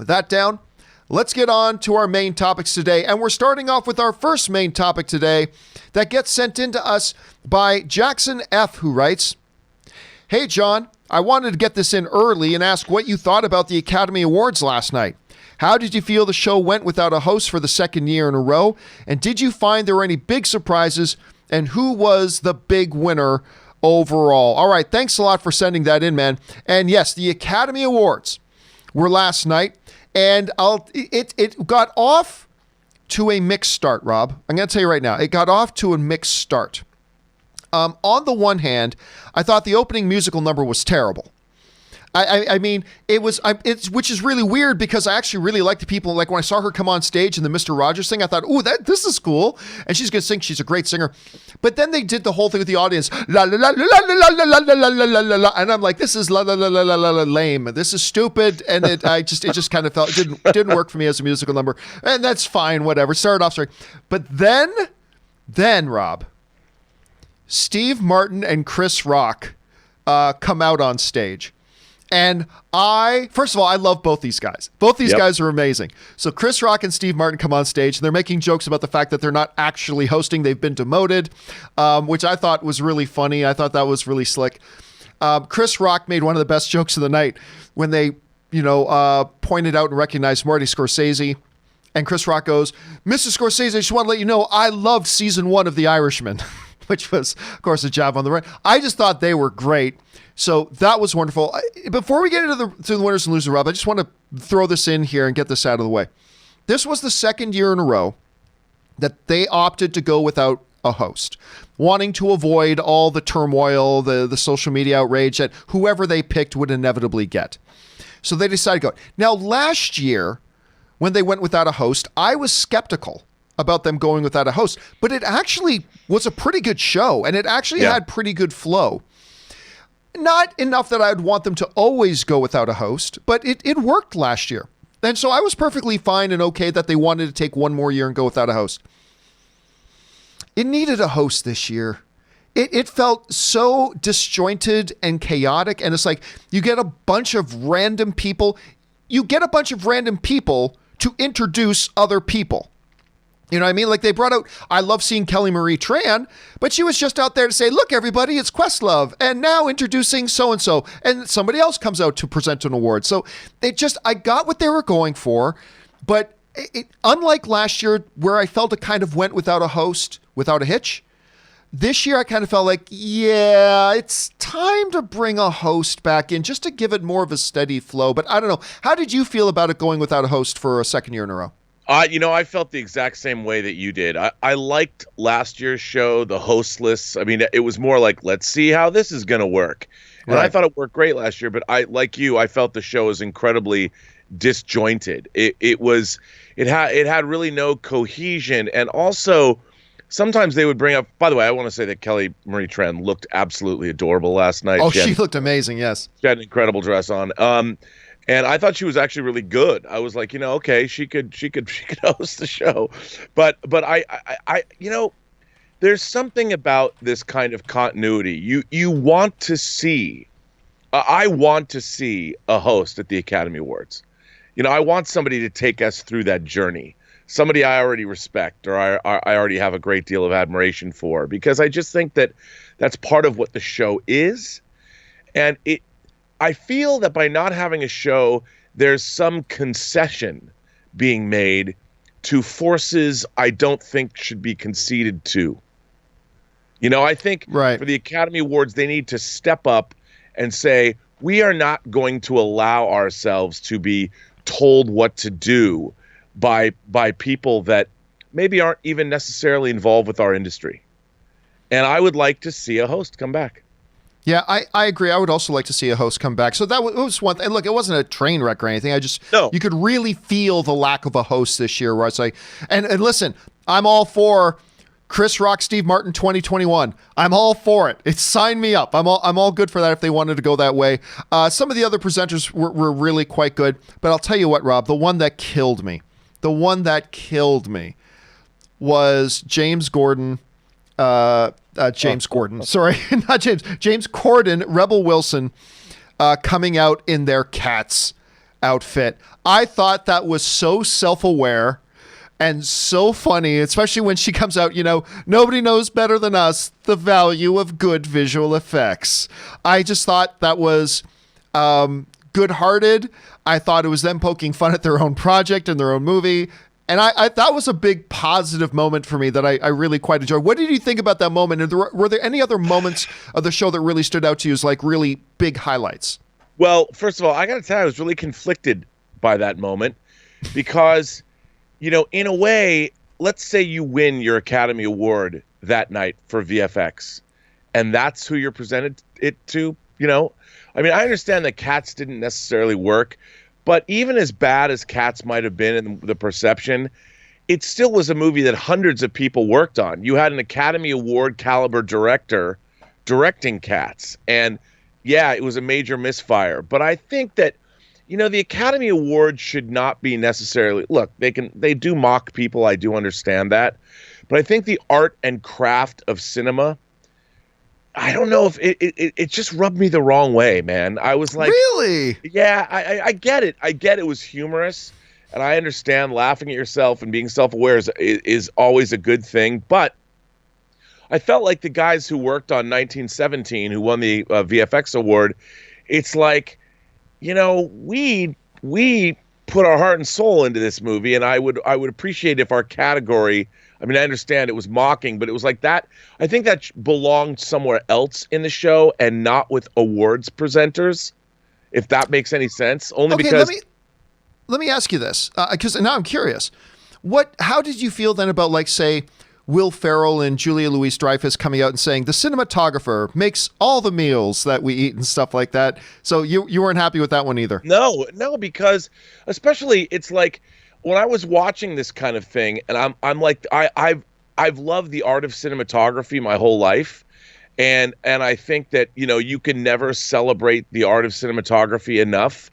With that down, let's get on to our main topics today. And we're starting off with our first main topic today that gets sent in to us by Jaxon F, who writes, "Hey, John, I wanted to get this in early and ask what you thought about the Academy Awards last night. How did you feel the show went without a host for the second year in a row? And did you find there were any big surprises? And who was the big winner overall?" All right, thanks a lot for sending that in, man. And yes, the Academy Awards were last night, and it got off to a mixed start, Rob. I'm going to tell you right now, it got off to a mixed start. On the one hand, I thought the opening musical number was terrible. I mean, which is really weird because I actually really like the people. Like when I saw her come on stage in the Mr. Rogers thing, I thought, "Ooh, this is cool," and she's gonna sing. She's a great singer. But then they did the whole thing with the audience, la la la la la la la la la la la la, and I'm like, "This is la la la la la la lame. This is stupid," and it just kind of felt it didn't work for me as a musical number, and that's fine, whatever. Started off straight, but then Rob, Steve Martin and Chris Rock come out on stage. And first of all, I love both these guys. Both these guys are amazing. So Chris Rock and Steve Martin come on stage, and they're making jokes about the fact that they're not actually hosting. They've been demoted, which I thought was really funny. I thought that was really slick. Chris Rock made one of the best jokes of the night when they, pointed out and recognized Marty Scorsese. And Chris Rock goes, "Mr. Scorsese, I just want to let you know I loved season 1 of The Irishman," which was, of course, a jab on the right. I just thought they were great. So that was wonderful. Before we get into the winners and losers, Rob, I just want to throw this in here and get this out of the way. This was the second year in a row that they opted to go without a host, wanting to avoid all the turmoil, the social media outrage that whoever they picked would inevitably get. So they decided to go. Now, last year, when they went without a host, I was skeptical about them going without a host, but it actually was a pretty good show, and it actually had pretty good flow. Not enough that I'd want them to always go without a host, but it worked last year. And so I was perfectly fine and okay that they wanted to take one more year and go without a host. It needed a host this year. It felt so disjointed and chaotic, and it's like you get a bunch of random people. You get a bunch of random people to introduce other people. You know what I mean? Like they brought out, I love seeing Kelly Marie Tran, but she was just out there to say, "Look, everybody, it's Questlove. And now introducing so-and-so." And somebody else comes out to present an award. So I got what they were going for, but unlike last year where I felt it kind of went without a host, without a hitch, this year I kind of felt like, yeah, it's time to bring a host back in just to give it more of a steady flow. But I don't know. How did you feel about it going without a host for a second year in a row? I felt the exact same way that you did. I liked last year's show, the hostless. I mean, it was more like, let's see how this is going to work. And I thought it worked great last year, but I felt the show was incredibly disjointed. It had really no cohesion. And also sometimes they would bring up, by the way, I want to say that Kelly Marie Tran looked absolutely adorable last night. Oh, she looked amazing. Yes. She had an incredible dress on. And I thought she was actually really good. I was like, okay, she could host the show, but I there's something about this kind of continuity. You want to see, I want to see a host at the Academy Awards. I want somebody to take us through that journey. Somebody I already respect or I already have a great deal of admiration for, because I just think that that's part of what the show is, and I feel that by not having a show, there's some concession being made to forces I don't think should be conceded to. I think for the Academy Awards, they need to step up and say, we are not going to allow ourselves to be told what to do by people that maybe aren't even necessarily involved with our industry. And I would like to see a host come back. Yeah, I agree. I would also like to see a host come back. So that was one thing. And look, it wasn't a train wreck or anything. You could really feel the lack of a host this year. Where it's like, and listen, I'm all for Chris Rock, Steve Martin 2021. I'm all for it. It's sign me up. I'm all good for that if they wanted to go that way. Some of the other presenters were really quite good. But I'll tell you what, Rob, the one that killed me was James Gordon. James Corden, Rebel Wilson, coming out in their Cats outfit. I thought that was so self-aware and so funny, especially when she comes out, nobody knows better than us the value of good visual effects. I just thought that was good-hearted. I thought it was them poking fun at their own project and their own movie. And I that was a big positive moment for me that I really quite enjoyed. What did you think about that moment? And were there any other moments of the show that really stood out to you as like really big highlights? Well, first of all, I got to tell you, I was really conflicted by that moment because, in a way, let's say you win your Academy Award that night for VFX, and that's who you're presented it to, I mean, I understand that Cats didn't necessarily work, but even as bad as Cats might have been in the perception, it still was a movie that hundreds of people worked on. You had an Academy Award caliber director directing Cats, and yeah, it was a major misfire. But I think that, the Academy Award should not be necessarily, look, they do mock people. I do understand that. But I think the art and craft of cinema, I don't know if it just rubbed me the wrong way, man. I was like, really? Yeah, I get it. I get it was humorous, and I understand laughing at yourself and being self-aware is always a good thing. But I felt like the guys who worked on 1917, who won the VFX award, it's like, we put our heart and soul into this movie, and I would appreciate if our category. I mean, I understand it was mocking, but it was like that. I think that belonged somewhere else in the show and not with awards presenters, if that makes any sense. Only okay, because. Let me ask you this, because now I'm curious. How did you feel then about, like, say, Will Ferrell and Julia Louis-Dreyfus coming out and saying the cinematographer makes all the meals that we eat and stuff like that? So you weren't happy with that one either? No, because especially it's like, when I was watching this kind of thing, and I'm like, I've loved the art of cinematography my whole life, and I think that you can never celebrate the art of cinematography enough.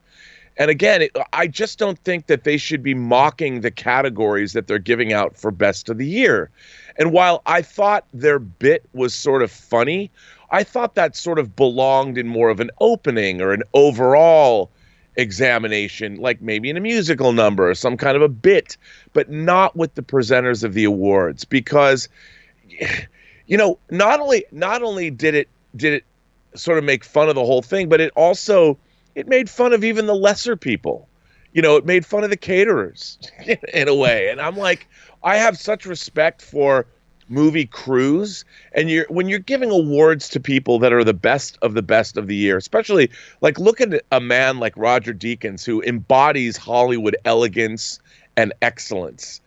And again, I just don't think that they should be mocking the categories that they're giving out for best of the year. And while I thought their bit was sort of funny, I thought that sort of belonged in more of an opening or an overall examination, like maybe in a musical number or some kind of a bit, but not with the presenters of the awards, because not only did it sort of make fun of the whole thing, but it made fun of even the lesser people. It made fun of the caterers in a way. And I'm like, I have such respect for movie crews, and when you're giving awards to people that are the best of the year, especially like look at a man like Roger Deakins, who embodies Hollywood elegance and excellence,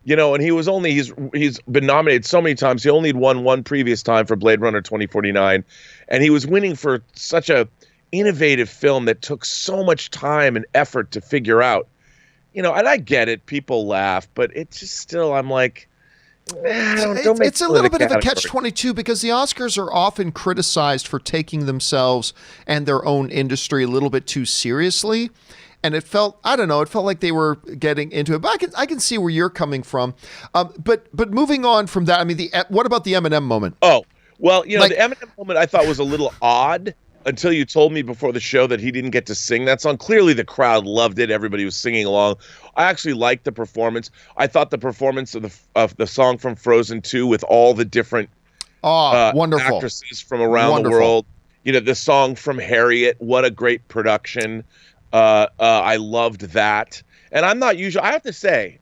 and he's been nominated so many times. He only had won one previous time for Blade Runner 2049, and he was winning for such a innovative film that took so much time and effort to figure out, and I get it, people laugh, but it's just still, I'm like, it's a little bit of a catch-22, because the Oscars are often criticized for taking themselves and their own industry a little bit too seriously. And it felt like they were getting into it. But I can see where you're coming from. But moving on from that, I mean, what about the Eminem moment? Oh, well, the Eminem moment I thought was a little odd until you told me before the show that he didn't get to sing that song. Clearly the crowd loved it. Everybody was singing along. I actually liked the performance. I thought the performance of the song from Frozen 2 with all the different wonderful actresses from around the world. The song from Harriet, what a great production. I loved that. And I have to say,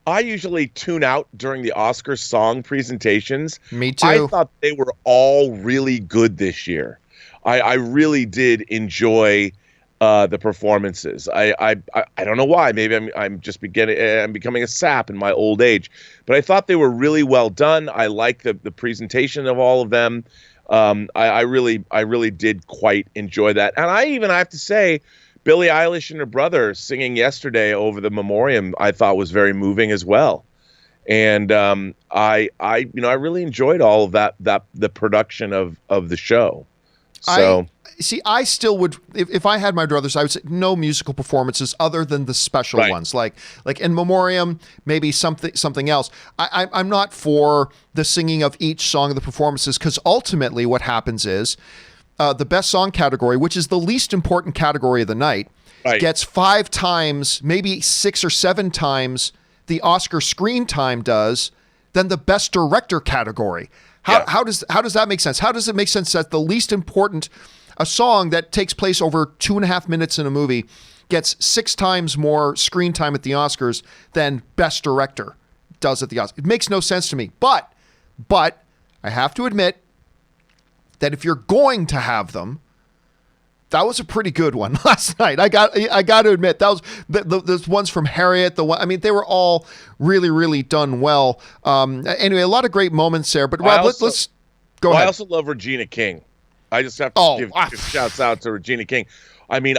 I usually tune out during the Oscar song presentations. Me too. I thought they were all really good this year. I really did enjoy the performances. I don't know why. Maybe I'm becoming a sap in my old age, but I thought they were really well done. I like the presentation of all of them. I really did quite enjoy that. And I have to say, Billie Eilish and her brother singing yesterday over the memoriam, I thought was very moving as well. And I really enjoyed all of that the production of the show. So I still would, if I had my druthers, I would say no musical performances other than the special ones, like in memoriam, maybe something else. I'm not for the singing of each song of the performances, because ultimately what happens is the best song category, which is the least important category of the night, Right. gets 5 times, maybe 6 or 7 times the Oscar screen time does than the Best Director category. How does that make sense? How does it make sense that the least important, a song that takes place over 2.5 minutes in a movie, gets 6 times more screen time at the Oscars than Best Director does at the Oscars? It makes no sense to me. But I have to admit that if you're going to have them, that was a pretty good one last night. I got to admit, that was those ones from Harriet. They were all really, really done well. Anyway, a lot of great moments there. But Rob, let's go ahead. I also love Regina King. I just have to give shouts out to Regina King. I mean,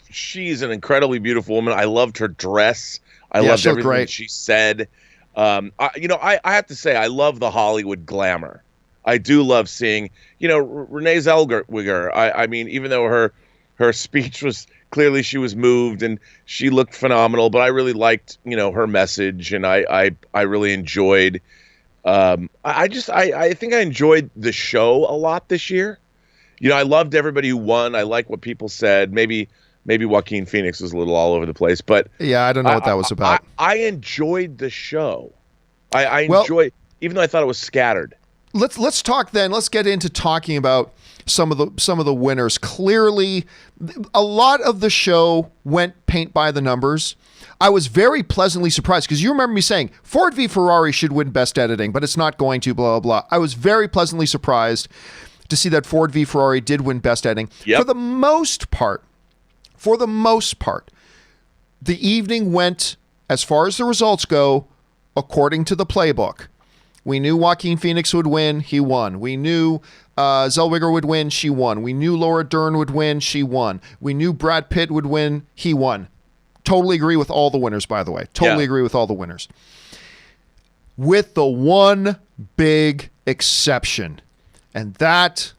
she's an incredibly beautiful woman. I loved her dress. I loved everything she said. I have to say, I love the Hollywood glamour. I do love seeing, Renee Zellweger. I mean, even though her speech was clearly she was moved and she looked phenomenal, but I really liked, her message, and I really enjoyed. I think I enjoyed the show a lot this year. I loved everybody who won. I like what people said. Maybe Joaquin Phoenix was a little all over the place, but yeah, I don't know what that was about. I enjoyed the show. I enjoyed, even though I thought it was scattered. Let's talk then. Let's get into talking about some of the winners. Clearly, a lot of the show went paint by the numbers. I was very pleasantly surprised because you remember me saying Ford v Ferrari should win Best Editing, but it's not going to. Blah blah blah. I was very pleasantly surprised to see that Ford v Ferrari did win Best Editing. Yep. For the most part, the evening went, as far as the results go, according to the playbook. We knew Joaquin Phoenix would win. He won. We knew Zellweger would win. She won. We knew Laura Dern would win. She won. We knew Brad Pitt would win. He won. Totally agree with all the winners, by the way. Totally agree with all the winners. With the one big exception, and that,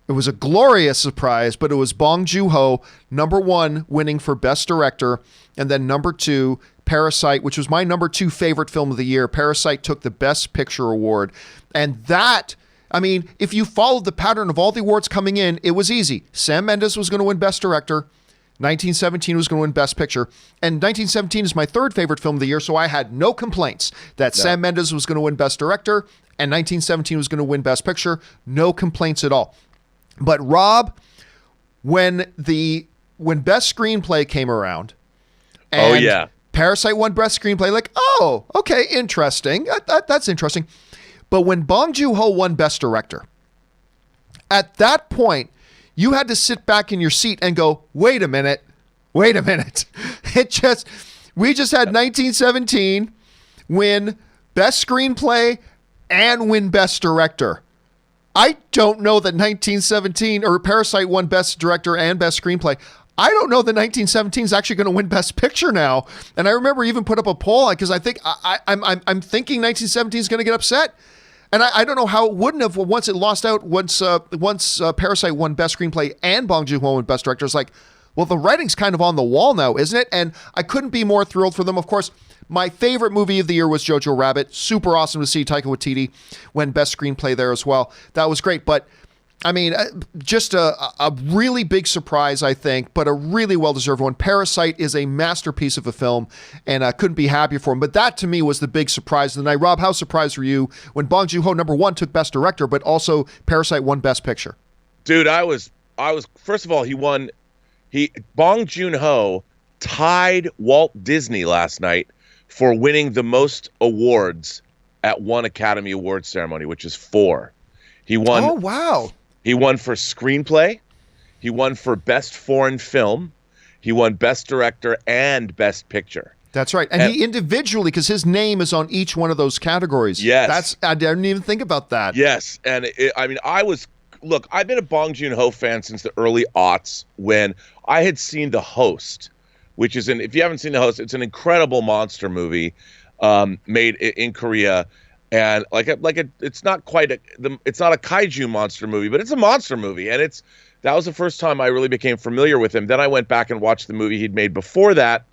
it was a glorious surprise, but it was Bong Joon-ho, number 1, winning for Best Director, and then number 2, Parasite, which was my number 2 favorite film of the year. Parasite took the Best Picture award. And that, if you followed the pattern of all the awards coming in, it was easy. Sam Mendes was going to win Best Director. 1917 was going to win Best Picture. And 1917 is my 3rd favorite film of the year, so I had no complaints that Sam Mendes was going to win Best Director and 1917 was going to win Best Picture. No complaints at all. But Rob, when Best Screenplay came around, and Parasite won Best Screenplay, okay, interesting. That's interesting. But when Bong Joon-ho won Best Director, at that point, you had to sit back in your seat and go, wait a minute. We just had 1917 win Best Screenplay and win Best Director. I don't know that 1917 or Parasite won Best Director and Best Screenplay. I don't know that 1917 is actually going to win Best Picture now. And I remember even put up a poll because I think I'm thinking 1917 is going to get upset. And I don't know how it wouldn't have once it lost out. Once Parasite won Best Screenplay and Bong Joon-ho won Best Director. It's like, well, the writing's kind of on the wall now, isn't it? And I couldn't be more thrilled for them. Of course, my favorite movie of the year was Jojo Rabbit. Super awesome to see Taika Waititi win Best Screenplay there as well. That was great. But just a really big surprise, I think, but a really well-deserved one. Parasite is a masterpiece of a film, and I couldn't be happier for him. But that, to me, was the big surprise of the night. Rob, how surprised were you when Bong Joon-ho, number 1, took Best Director, but also Parasite won Best Picture? Dude, I was. First of all, Bong Joon-ho tied Walt Disney last night for winning the most awards at one Academy Awards ceremony, which is 4. He won. Oh, wow. He won for Screenplay. He won for Best Foreign Film. He won Best Director and Best Picture. That's right. And he individually, because his name is on each one of those categories. Yes. I didn't even think about that. Yes. And I've been a Bong Joon-ho fan since the early aughts when I had seen The Host, which is if you haven't seen The Host, it's an incredible monster movie made in Korea. And it's not it's not a kaiju monster movie, but it's a monster movie. And that was the first time I really became familiar with him. Then I went back and watched the movie he'd made before that,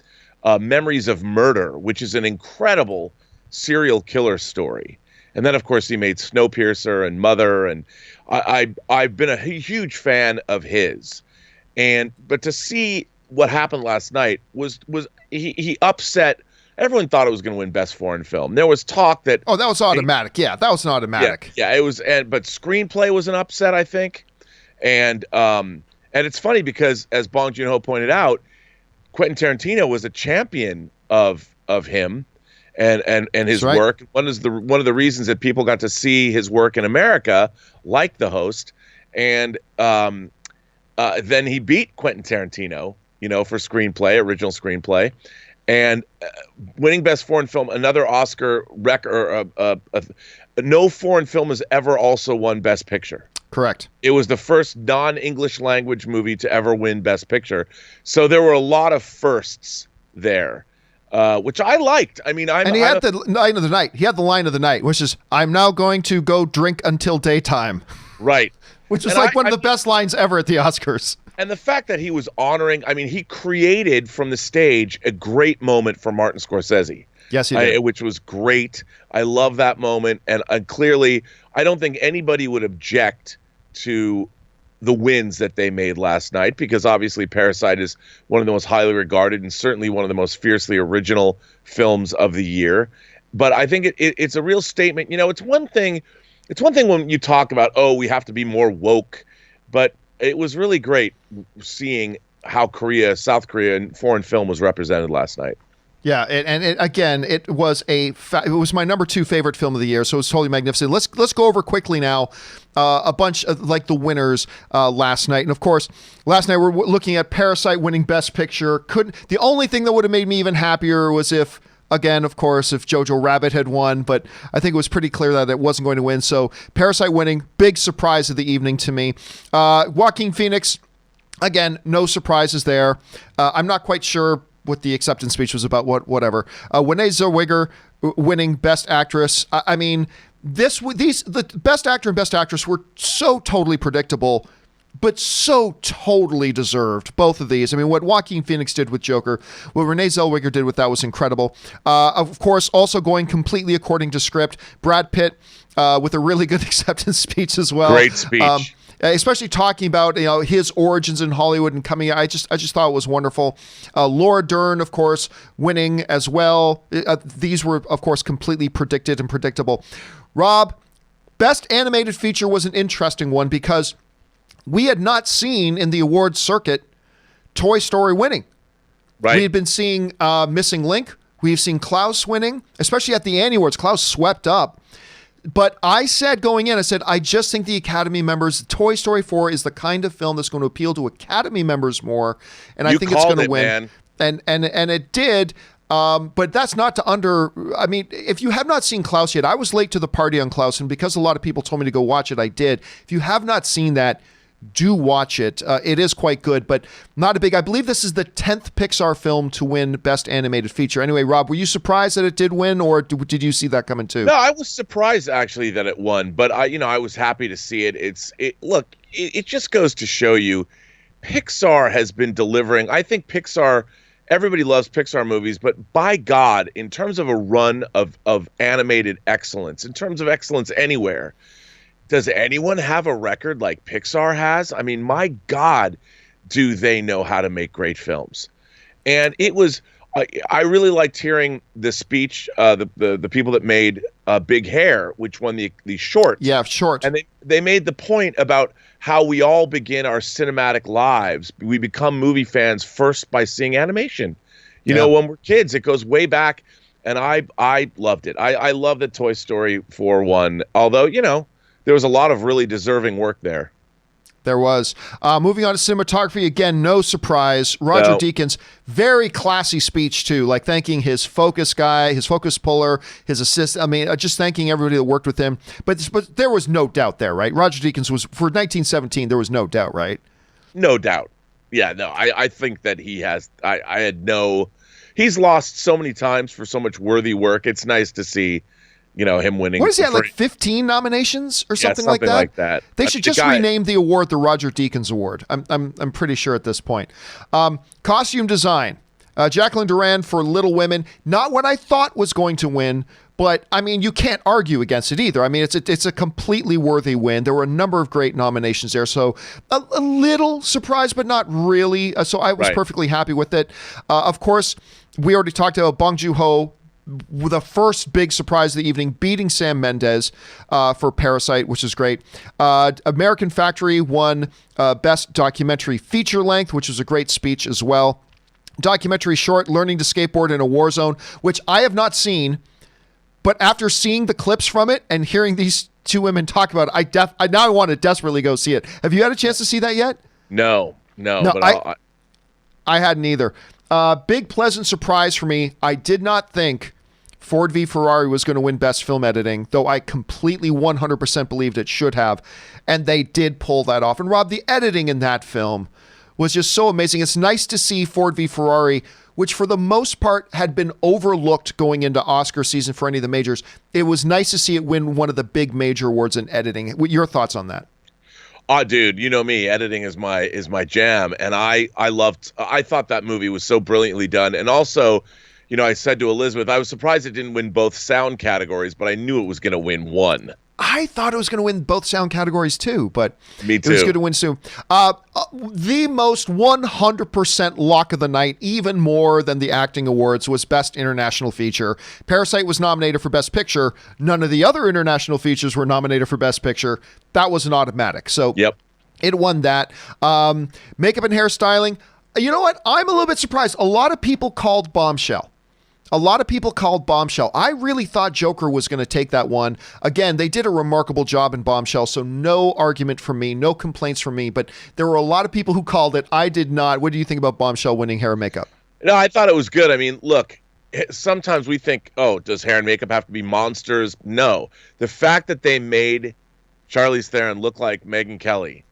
Memories of Murder, which is an incredible serial killer story. And then, of course, he made Snowpiercer and Mother. And I've been a huge fan of his. But to see what happened last night was he upset. Everyone thought it was going to win Best Foreign Film. There was talk that that was automatic. That was an automatic. Yeah, it was. But screenplay was an upset, I think. And it's funny because, as Bong Joon-ho pointed out, Quentin Tarantino was a champion of him and his work. One of the reasons that people got to see his work in America, like The Host, and then he beat Quentin Tarantino, for original screenplay, and winning Best Foreign Film, another Oscar record. No foreign film has ever also won Best Picture. Correct. It was the first non-English language movie to ever win Best Picture. So there were a lot of firsts there, which I liked. I mean, he had the line of the night. He had the line of the night, which is, "I'm now going to go drink until daytime." Right. Which was one of the best lines ever at the Oscars. And the fact that he was honoring, he created from the stage a great moment for Martin Scorsese. Yes, he did. Which was great. I love that moment. And clearly, I don't think anybody would object to the wins that they made last night, because obviously Parasite is one of the most highly regarded and certainly one of the most fiercely original films of the year. But I think it's a real statement. It's one thing when you talk about, we have to be more woke, but it was really great seeing how South Korea and foreign film was represented last night. Yeah, it was my number 2 favorite film of the year, so it was totally magnificent. Let's go over quickly now a bunch of the winners last night. And of course, last night we're looking at Parasite winning Best Picture. The only thing that would have made me even happier was if Jojo Rabbit had won, but I think it was pretty clear that it wasn't going to win. So Parasite winning, big surprise of the evening to me. Joaquin Phoenix, again, no surprises there. I'm not quite sure what the acceptance speech was about, whatever. Renee Zellweger winning Best Actress. The Best Actor and Best Actress were so totally predictable, but so totally deserved, both of these. What Joaquin Phoenix did with Joker, what Renee Zellweger did with that was incredible. Of course, also going completely according to script, Brad Pitt with a really good acceptance speech as well. Great speech. Especially talking about his origins in Hollywood and coming. I just thought it was wonderful. Laura Dern, of course, winning as well. These were, of course, completely predicted and predictable. Rob, Best Animated Feature was an interesting one because we had not seen in the awards circuit Toy Story winning. Right. We had been seeing Missing Link. We've seen Klaus winning, especially at the Annie Awards. Klaus swept up. But I said going in, I just think the Academy members, Toy Story 4 is the kind of film that's going to appeal to Academy members more, and I think it's going to win. Man. And it did. But that's not to if you have not seen Klaus yet, I was late to the party on Klaus, and because a lot of people told me to go watch it, I did. If you have not seen that, do watch it. It is quite good, but not a big. I believe this is the 10th Pixar film to win Best Animated Feature. Anyway, Rob, were you surprised that it did win, or did you see that coming too? No, I was surprised actually that it won, but I was happy to see it. It just goes to show you, Pixar has been delivering. I think Pixar. Everybody loves Pixar movies, but by God, in terms of a run of animated excellence, in terms of excellence anywhere. Does anyone have a record like Pixar has? My God, do they know how to make great films? And it was, I really liked hearing the speech, the people that made Big Hair, which won the short. Yeah, short. And they made the point about how we all begin our cinematic lives. We become movie fans first by seeing animation. When we're kids, it goes way back. And I loved it. I love that Toy Story 4 won, although, there was a lot of really deserving work there. There was. Moving on to cinematography, again, no surprise. Roger Deakins, very classy speech, too, like thanking his focus guy, his focus puller, his assistant. Just thanking everybody that worked with him. But there was no doubt there, right? Roger Deakins was, for 1917, there was no doubt, right? No doubt. Yeah, no, I think that he's lost so many times for so much worthy work. It's nice to see him winning. What is he at, like 15 nominations or something like that? Something like that. They should just rename the award the Roger Deakins Award. I'm pretty sure at this point. Costume design. Jacqueline Duran for Little Women. Not what I thought was going to win, But I mean, you can't argue against it either. I mean, it's a completely worthy win. There were a number of great nominations there, so a little surprised, but not really. So I was perfectly happy with it. Of course, we already talked about Bong Joon-ho, the first big surprise of the evening, beating Sam Mendes for Parasite, which is great. American Factory won Best Documentary Feature Length, which was a great speech as well. Documentary short, Learning to Skateboard in a War Zone, which I have not seen. But after seeing the clips from it and hearing these two women talk about it, I want to desperately go see it. Have you had a chance to see that yet? No, but I hadn't either. Big pleasant surprise for me. I did not think Ford v Ferrari was going to win Best Film Editing, though I completely 100% believed it should have. And they did pull that off. And Rob, the editing in that film was just so amazing. It's nice to see Ford v Ferrari, which for the most part had been overlooked going into Oscar season for any of the majors. It was nice to see it win one of the big major awards in editing. What your thoughts on that? Oh, dude, you know me, editing is my jam. And I thought that movie was so brilliantly done. And also, you know, I said to Elizabeth, I was surprised it didn't win both sound categories, but I knew it was going to win one. I thought it was going to win both sound categories too, but me too. It was good to win soon. The most 100% lock of the night, even more than the acting awards, was Best International Feature. Parasite was nominated for Best Picture. None of the other international features were nominated for Best Picture. That was an automatic. So it won that. Makeup and hairstyling. You know what? I'm a little bit surprised. A lot of people called Bombshell. I really thought Joker was going to take that one. Again, they did a remarkable job in Bombshell, so no argument from me, no complaints from me, but there were a lot of people who called it. I did not. What do you think about Bombshell winning hair and makeup? No, I thought it was good. I mean, look, sometimes we think, oh, does hair and makeup have to be monsters? No. The fact that they made Charlize Theron look like Megyn Kelly,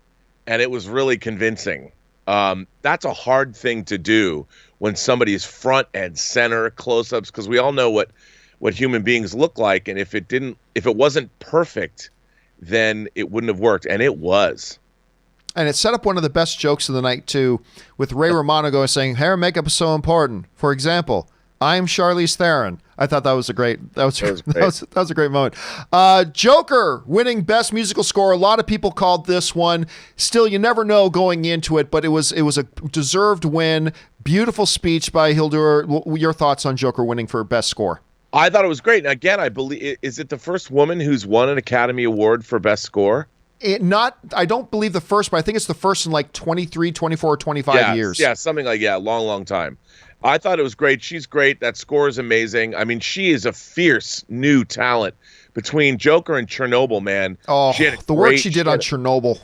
and it was really convincing, that's a hard thing to do when somebody is front and center close-ups, because we all know what human beings look like, and if it wasn't perfect, then it wouldn't have worked, and it was. And it set up one of the best jokes of the night too, with Ray Romano going saying, "Hair and makeup is so important." For example, I'm Charlize Theron. I thought that was a great moment. Joker winning Best Musical Score. A lot of people called this one. Still, you never know going into it, but it was a deserved win. Beautiful speech by Hildur. Your thoughts on Joker winning for Best Score? I thought it was great. And again, I believe, is it the first woman who's won an Academy Award for Best Score? I don't believe the first, but I think it's the first in like 23, 24, or 25 years. Yeah, something like, long time. I thought it was great. She's great. That score is amazing. I mean, she is a fierce new talent. Between Joker and Chernobyl, man. Oh, the work she did on Chernobyl.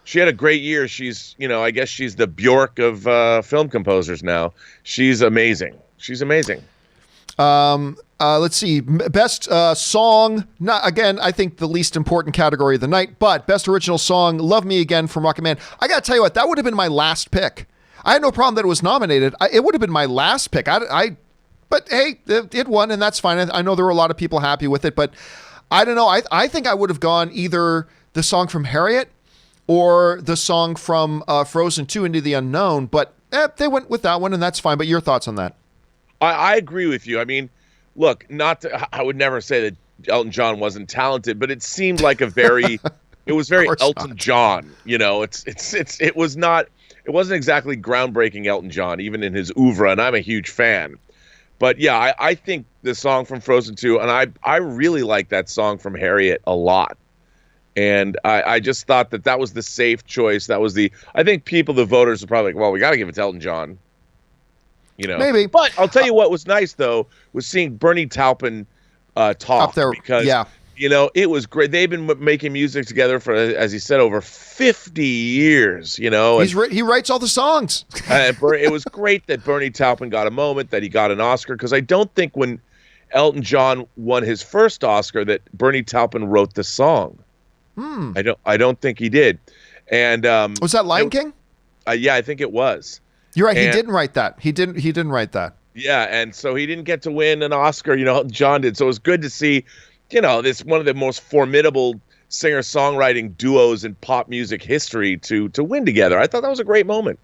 She had a great year. She's, I guess she's the Bjork of film composers now. She's amazing. Let's see. Best song. Not again, I think the least important category of the night, but Best Original Song, Love Me Again from Rocket Man. I got to tell you what, that would have been my last pick. I had no problem that it was nominated. It would have been my last pick. But hey, it won, and that's fine. I know there were a lot of people happy with it, but I don't know. I think I would have gone either the song from Harriet or the song from Frozen 2, Into the Unknown, but they went with that one, and that's fine. But your thoughts on that? I agree with you. I mean, look, I would never say that Elton John wasn't talented, but it seemed like it was very Elton John. It wasn't exactly groundbreaking Elton John, even in his oeuvre, and I'm a huge fan. But yeah, I think the song from Frozen 2, and I really like that song from Harriet a lot. And I just thought that was the safe choice. I think the voters are probably like, well, we got to give it to Elton John. Maybe. But I'll tell you what was nice, though, was seeing Bernie Taupin talk. Up there, because, yeah. It was great. They've been making music together for, as he said, over 50 years, He writes all the songs. It was great that Bernie Taupin got a moment, that he got an Oscar, because I don't think when Elton John won his first Oscar that Bernie Taupin wrote the song. I don't think he did. And was that Lion King? Yeah, I think it was. You're right. He didn't write that. He didn't write that. Yeah, and so he didn't get to win an Oscar. John did. So it was good to see. This one of the most formidable singer-songwriting duos in pop music history to win together. I thought that was a great moment.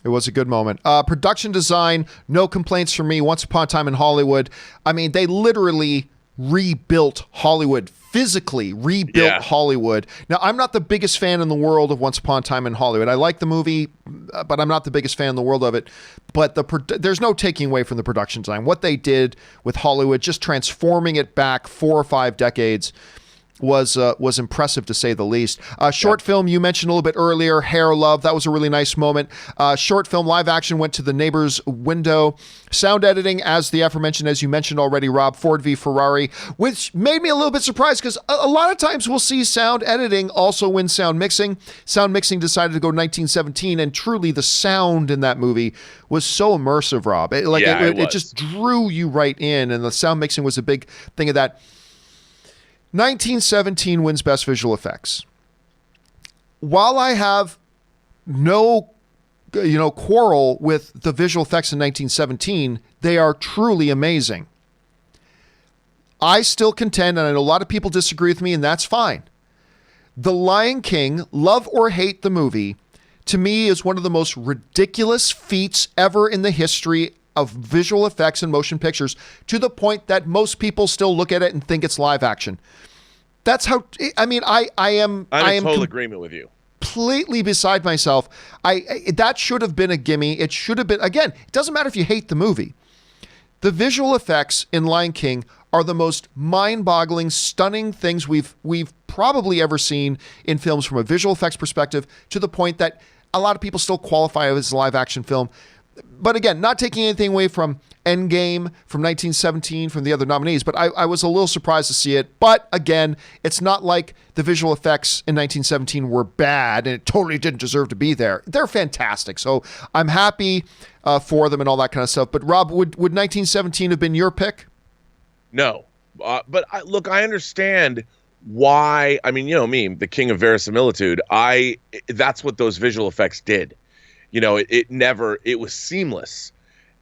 It was a good moment. Production design, no complaints from me. Once Upon a Time in Hollywood. I mean, they literally rebuilt Hollywood, physically rebuilt Hollywood. Now, I'm not the biggest fan in the world of Once Upon a Time in Hollywood. I like the movie, but I'm not the biggest fan in the world of it. But there's no taking away from the production design. What they did with Hollywood, just transforming it back 4 or 5 decades, was impressive to say the least. Short film you mentioned a little bit earlier, Hair Love. That was a really nice moment. Short film live action went to the neighbor's window. Sound editing, as the aforementioned, as you mentioned already, Rob, Ford v Ferrari, which made me a little bit surprised because a lot of times we'll see sound editing also win sound mixing. Sound mixing decided to go 1917, and truly the sound in that movie was so immersive, Rob. It just drew you right in, and the sound mixing was a big thing of that. 1917 wins Best Visual Effects. While I have no, quarrel with the visual effects in 1917, they are truly amazing. I still contend, and I know a lot of people disagree with me, and that's fine. The Lion King, love or hate the movie, to me is one of the most ridiculous feats ever in the history of visual effects and motion pictures, to the point that most people still look at it and think it's live action. That's how, I'm in total agreement with you. Completely beside myself. That should have been a gimme. It should have been, again, it doesn't matter if you hate the movie. The visual effects in Lion King are the most mind-boggling, stunning things we've probably ever seen in films from a visual effects perspective, to the point that a lot of people still qualify it as a live action film. But again, not taking anything away from Endgame from 1917 from the other nominees, but I was a little surprised to see it. But again, it's not like the visual effects in 1917 were bad and it totally didn't deserve to be there. They're fantastic. So I'm happy for them and all that kind of stuff. But Rob, would 1917 have been your pick? No. But I understand why. I mean, you know me, the king of verisimilitude. That's what those visual effects did. It was seamless.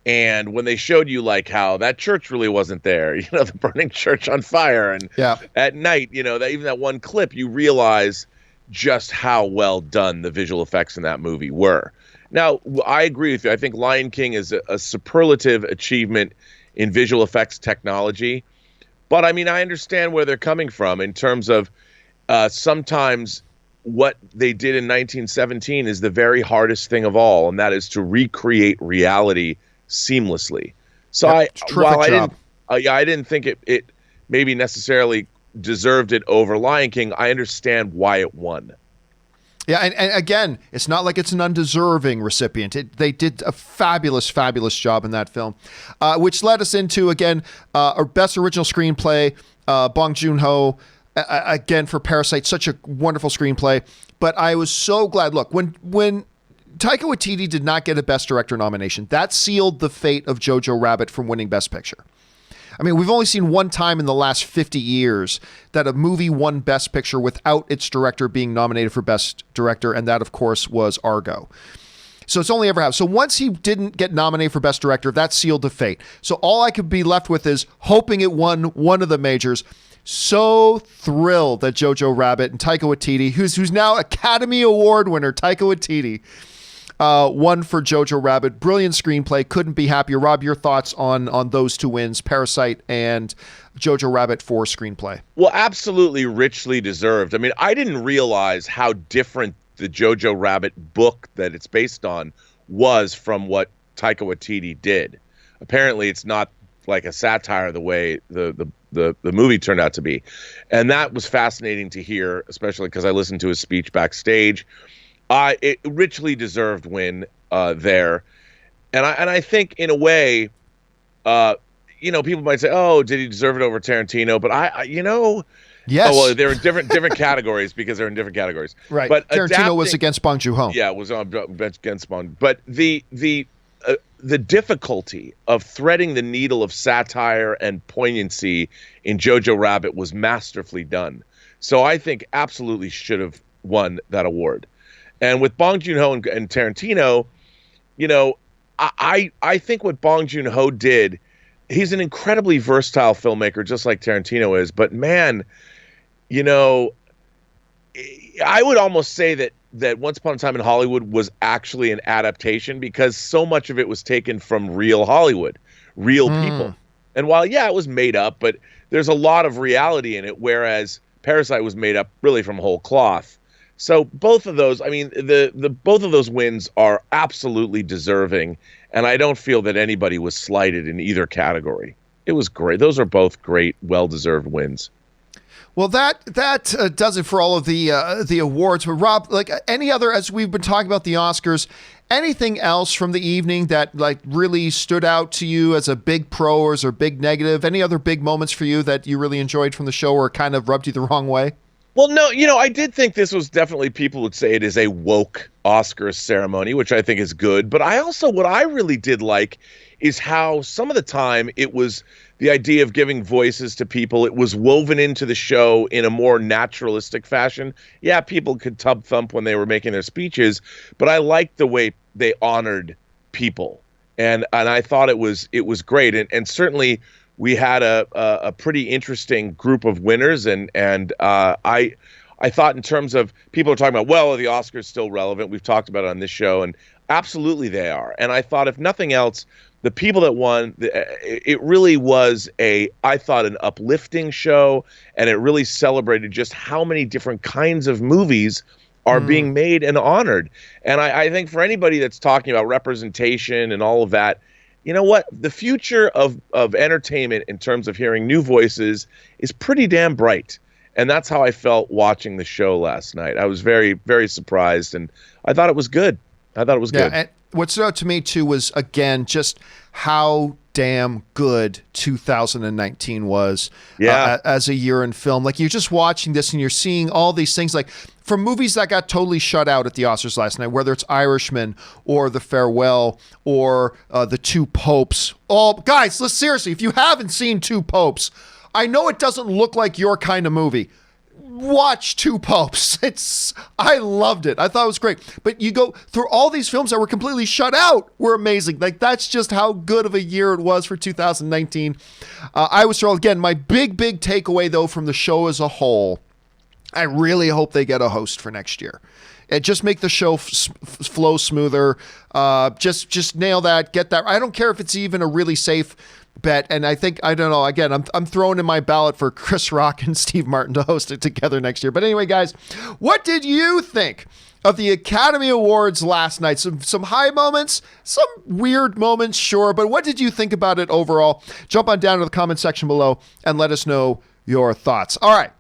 And when they showed you like how that church really wasn't there, the burning church on fire, and at night, that even that one clip, you realize just how well done the visual effects in that movie were. Now, I agree with you. I think Lion King is a superlative achievement in visual effects technology. But I mean, I understand where they're coming from in terms of sometimes what they did in 1917 is the very hardest thing of all, and that is to recreate reality seamlessly. So I didn't think it maybe necessarily deserved it over Lion King, I understand why it won. Yeah, and again, it's not like it's an undeserving recipient. They did a fabulous, fabulous job in that film, which led us into, again, our best original screenplay, Bong Joon-ho, again, for Parasite, such a wonderful screenplay. But I was so glad. Look, when Taika Waititi did not get a Best Director nomination, that sealed the fate of Jojo Rabbit from winning Best Picture. I mean, we've only seen one time in the last 50 years that a movie won Best Picture without its director being nominated for Best Director, and that, of course, was Argo. So it's only ever happened. So once he didn't get nominated for Best Director, that sealed the fate. So all I could be left with is hoping it won one of the majors. So thrilled that Jojo Rabbit and Taika Waititi, who's now Academy Award winner, Taika Waititi, won for Jojo Rabbit. Brilliant screenplay. Couldn't be happier. Rob, your thoughts on those two wins, Parasite and Jojo Rabbit for screenplay? Well, absolutely richly deserved. I mean, I didn't realize how different the Jojo Rabbit book that it's based on was from what Taika Waititi did. Apparently, it's not like a satire the way the movie turned out to be. And that was fascinating to hear, especially because I listened to his speech backstage. It richly deserved win there. And I think in a way, people might say, oh, did he deserve it over Tarantino? But yes. Oh, well, they're in different categories because they're in different categories. Right. But Tarantino was against Bong Joon-ho. Yeah, it was against Bong. But the difficulty of threading the needle of satire and poignancy in Jojo Rabbit was masterfully done. So I think absolutely should have won that award. And with Bong Joon-ho and Tarantino, I think what Bong Joon-ho did, he's an incredibly versatile filmmaker, just like Tarantino is. But man, I would almost say that Once Upon a Time in Hollywood was actually an adaptation because so much of it was taken from real Hollywood, real people. And while, yeah, it was made up, but there's a lot of reality in it, whereas Parasite was made up really from whole cloth. So both of those, I mean, the both of those wins are absolutely deserving, and I don't feel that anybody was slighted in either category. It was great. Those are both great, well-deserved wins. Well, that does it for all of the awards. But Rob, like any other, as we've been talking about the Oscars, anything else from the evening that like really stood out to you as a big pro or as a big negative? Any other big moments for you that you really enjoyed from the show or kind of rubbed you the wrong way? Well, no, I did think this was definitely, people would say it is a woke Oscars ceremony, which I think is good. But what I really did like is how some of the time it was the idea of giving voices to people. It was woven into the show in a more naturalistic fashion. Yeah, people could tub thump when they were making their speeches, but I liked the way they honored people. And I thought it was great. And certainly we had a pretty interesting group of winners, and I thought in terms of people are talking about, well, are the Oscars still relevant? We've talked about it on this show, and absolutely they are. And I thought, if nothing else, the people that won, it really was I thought, an uplifting show, and it really celebrated just how many different kinds of movies are being made and honored. And I think for anybody that's talking about representation and all of that, you know what? The future of entertainment in terms of hearing new voices is pretty damn bright. And that's how I felt watching the show last night. I was very, very surprised, and I thought it was good. Good. And what stood out to me, too, was, again, just how damn good 2019 was as a year in film. Like, you're just watching this and you're seeing all these things, like from movies that got totally shut out at the Oscars last night, whether it's Irishman or The Farewell or The Two Popes. Guys, seriously, if you haven't seen Two Popes, I know it doesn't look like your kind of movie. Watch Two Popes. I loved it. I thought it was great. But you go through all these films that were completely shut out were amazing. Like, that's just how good of a year it was for 2019. I was thrilled. Again, my big takeaway, though, from the show as a whole, I really hope they get a host for next year. And just make the show flow smoother. Just nail that. Get that. I don't care if it's even a really safe bet. And I think, I don't know, again, I'm throwing in my ballot for Chris Rock and Steve Martin to host it together next year. But anyway, guys, what did you think of the Academy Awards last night? Some high moments, some weird moments, sure. But what did you think about it overall? Jump on down to the comment section below and let us know your thoughts. All right.